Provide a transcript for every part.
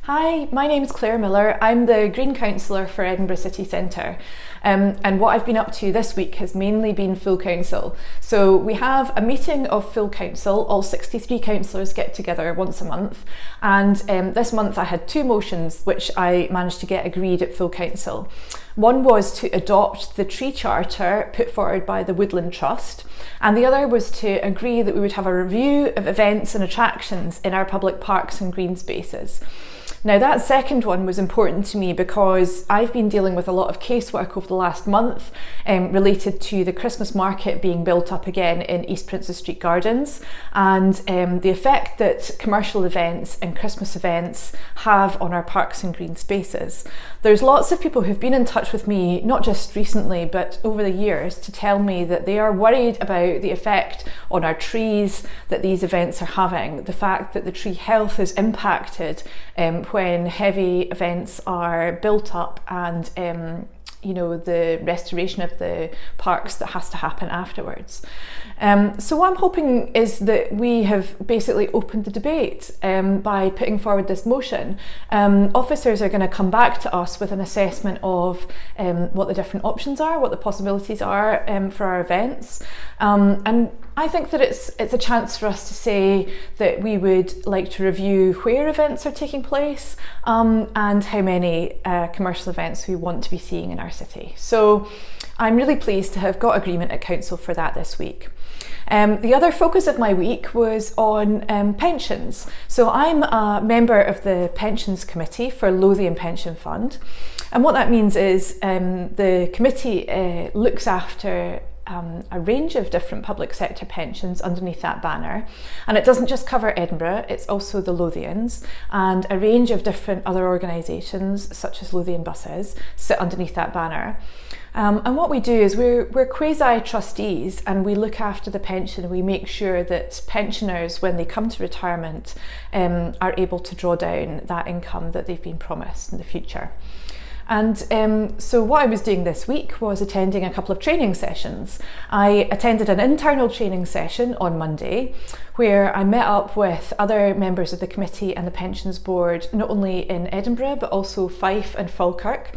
Hi, my name is Claire Miller. I'm the Green Councillor for Edinburgh City Centre. And what I've been up to this week has mainly been full council. So we have a meeting of full council, all 63 councillors get together once a month. And this month I had two motions which I managed to get agreed at full council. One was to adopt the tree charter put forward by the Woodland Trust, and the other was to agree that we would have a review of events and attractions in our public parks and green spaces. Now that second one was important to me because I've been dealing with a lot of casework over the last month related to the Christmas market being built up again in East Princes Street Gardens, and the effect that commercial events and Christmas events have on our parks and green spaces. There's lots of people who've been in touch with me, not just recently but over the years, to tell me that they are worried about the effect on our trees that these events are having, the fact that the tree health is impacted when heavy events are built up, and the restoration of the parks that has to happen afterwards. So what I'm hoping is that we have basically opened the debate by putting forward this motion. Officers are going to come back to us with an assessment of what the different options are, what the possibilities are for our events, and I think that it's a chance for us to say that we would like to review where events are taking place and how many commercial events we want to be seeing in our city. So I'm really pleased to have got agreement at council for that this week. The other focus of my week was on pensions. So I'm a member of the pensions committee for Lothian Pension Fund, and what that means is the committee looks after a range of different public sector pensions underneath that banner, and it doesn't just cover Edinburgh, it's also the Lothians, and a range of different other organisations such as Lothian Buses sit underneath that banner. And what we do is we're quasi-trustees, and we look after the pension. We make sure that pensioners, when they come to retirement, are able to draw down that income that they've been promised in the future. And so what I was doing this week was attending a couple of training sessions. I attended an internal training session on Monday where I met up with other members of the committee and the pensions board, not only in Edinburgh but also Fife and Falkirk,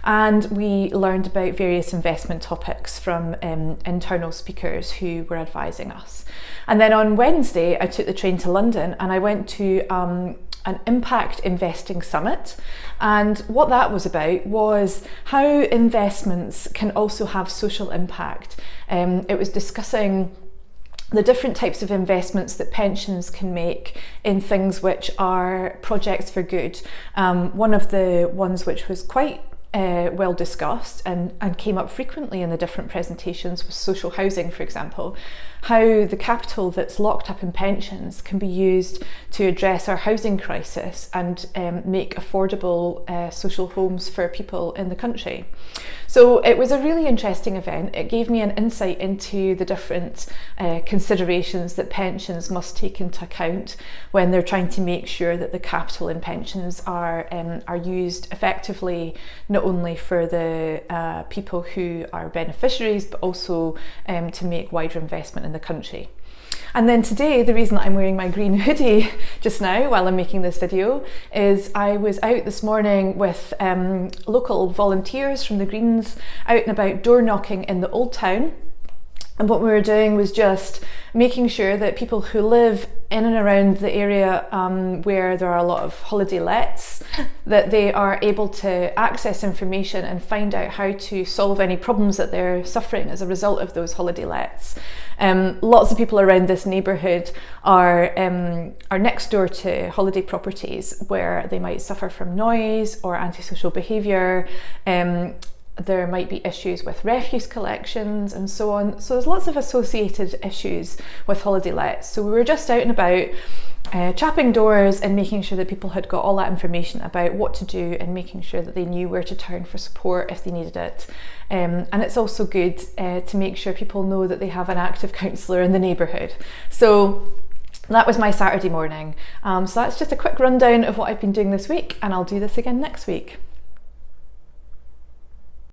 and we learned about various investment topics from internal speakers who were advising us. And then on Wednesday I took the train to London and I went to an impact investing summit, and what that was about was how investments can also have social impact. It was discussing the different types of investments that pensions can make in things which are projects for good. One of the ones which was quite well discussed and came up frequently in the different presentations was social housing, for example. How the capital that's locked up in pensions can be used to address our housing crisis and make affordable social homes for people in the country. So it was a really interesting event. It gave me an insight into the different considerations that pensions must take into account when they're trying to make sure that the capital in pensions are used effectively, not only for the people who are beneficiaries, but also to make wider investment in the country. And then today, the reason that I'm wearing my green hoodie just now while I'm making this video is I was out this morning with local volunteers from the Greens out and about door knocking in the Old Town. And what we were doing was just making sure that people who live in and around the area where there are a lot of holiday lets, that they are able to access information and find out how to solve any problems that they're suffering as a result of those holiday lets. Lots of people around this neighbourhood are next door to holiday properties where they might suffer from noise or antisocial behaviour. There might be issues with refuse collections and so on. So there's lots of associated issues with holiday lets. So we were just out and about chapping doors and making sure that people had got all that information about what to do and making sure that they knew where to turn for support if they needed it. And it's also good to make sure people know that they have an active counsellor in the neighbourhood. So that was my Saturday morning. So that's just a quick rundown of what I've been doing this week, and I'll do this again next week.